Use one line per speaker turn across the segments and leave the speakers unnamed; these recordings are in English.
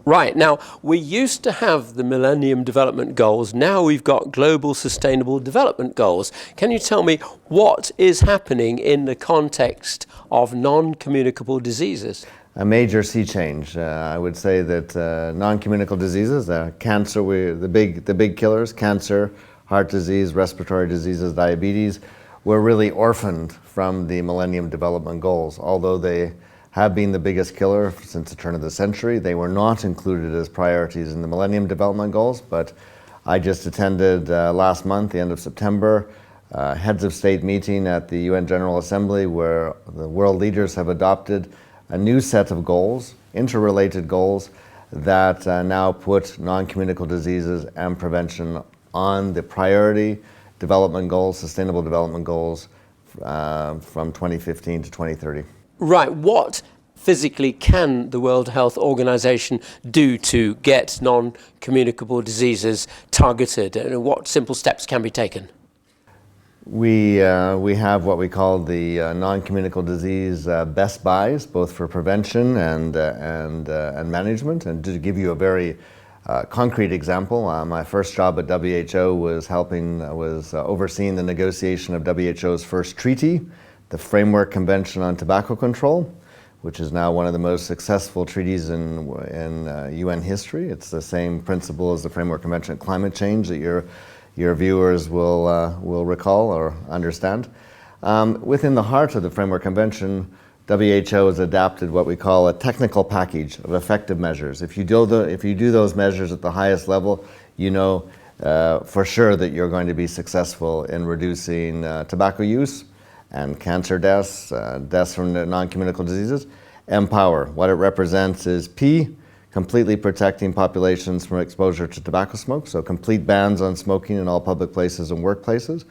Right, now we used to have the Millennium Development Goals, now we've got Global Sustainable Development Goals. Can you tell me what is happening in the context of non-communicable diseases?
A major sea change. I would say that non-communicable diseases, cancer, the big killers, cancer, heart disease, respiratory diseases, diabetes, were really orphaned from the Millennium Development Goals. Although they have been the biggest killer since the turn of the century, they were not included as priorities in the Millennium Development Goals. But I just attended last month, the end of September, heads of state meeting at the UN General Assembly, where the world leaders have adopted a new set of goals, interrelated goals, that now put non-communicable diseases and prevention on the priority development goals, sustainable development goals from 2015 to 2030.
Right, what physically can the World Health Organization do to get non-communicable diseases targeted, and what simple steps can be taken?
We have what we call the non-communicable disease best buys, both for prevention and management. And to give you a very concrete example, my first job at WHO was overseeing the negotiation of WHO's first treaty, the Framework Convention on Tobacco Control, which is now one of the most successful treaties in UN history. It's the same principle as the Framework Convention on Climate Change that your viewers will recall or understand. Within the heart of the Framework Convention, WHO has adapted what we call a technical package of effective measures. If you do those measures at the highest level, you know for sure that you're going to be successful in reducing tobacco use and cancer deaths, deaths from non-communicable diseases. Empower, what it represents is P, completely protecting populations from exposure to tobacco smoke, so complete bans on smoking in all public places and workplaces.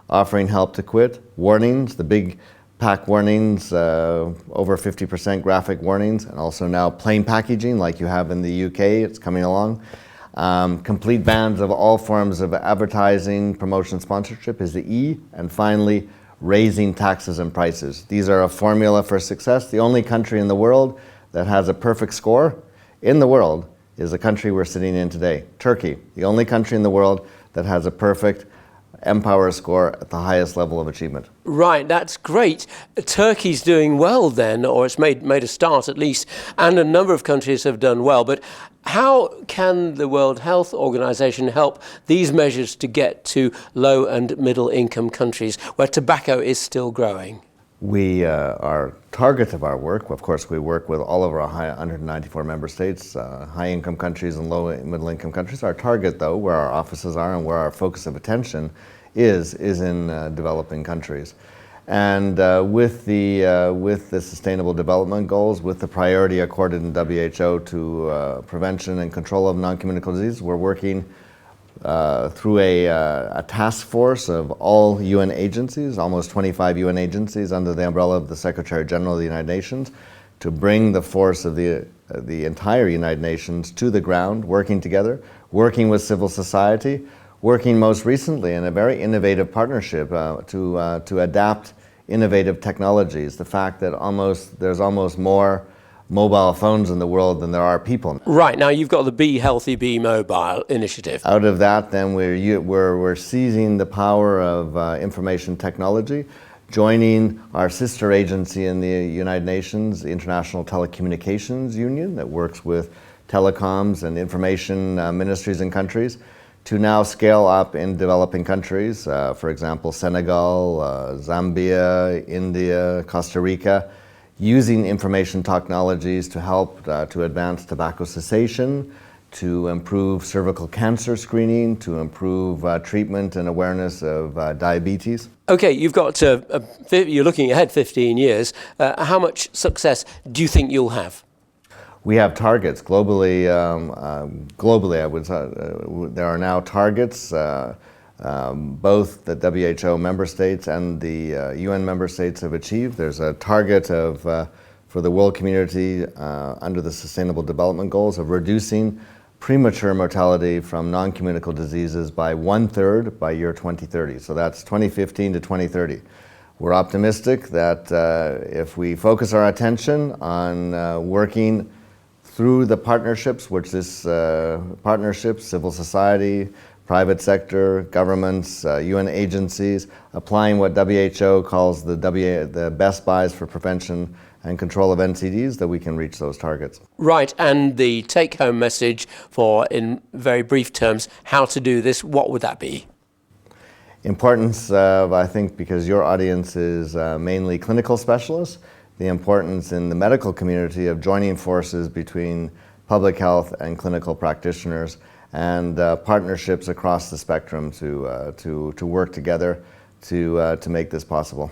Offering help to quit. Warnings, the big pack warnings, over 50% graphic warnings, and also now plain packaging like you have in the UK, it's coming along. Complete bans of all forms of advertising, promotion, sponsorship is the E. And finally, raising taxes and prices. These are a formula for success. The only country in the world that has a perfect score in the world is the country we're sitting in today, Turkey. The only country in the world that has a perfect Empower score at the highest level of achievement.
Right, that's great. Turkey's doing well then, or it's made a start at least, and a number of countries have done well. But how can the World Health Organization help these measures to get to low and middle income countries where tobacco is still growing?
Our target of our work, of course, we work with all of our 194 member states, high-income countries and low and middle-income countries. Our target, though, where our offices are and where our focus of attention is in developing countries. And with the Sustainable Development Goals, with the priority accorded in WHO to prevention and control of non-communicable disease, we're working through a task force of all UN agencies, almost 25 UN agencies under the umbrella of the Secretary General of the United Nations, to bring the force of the entire United Nations to the ground, working together, working with civil society, working most recently in a very innovative partnership to adapt innovative technologies. The fact that there's almost more mobile phones in the world than there are people.
Right, now you've got the Be Healthy, Be Mobile initiative.
Out of that, then we're seizing the power of information technology, joining our sister agency in the United Nations, the International Telecommunications Union, that works with telecoms and information ministries and countries, to now scale up in developing countries, for example, Senegal, Zambia, India, Costa Rica, using information technologies to help to advance tobacco cessation, to improve cervical cancer screening, to improve treatment and awareness of diabetes.
Okay, you've got you're looking ahead 15 years. How much success do you think you'll have?
We have targets globally. Globally, I would say there are now targets, both the WHO member states and the UN member states have achieved. There's a target for the world community under the Sustainable Development Goals of reducing premature mortality from non-communicable diseases by 1/3 by year 2030. So that's 2015 to 2030. We're optimistic that if we focus our attention on working through the partnerships, partnerships, civil society, private sector, governments, UN agencies, applying what WHO calls the best buys for prevention and control of NCDs, that we can reach those targets.
Right, and the take-home message for, in very brief terms, how to do this, what would that be?
Importance of, I think, because your audience is mainly clinical specialists, the importance in the medical community of joining forces between public health and clinical practitioners, and partnerships across the spectrum to work together to make this possible.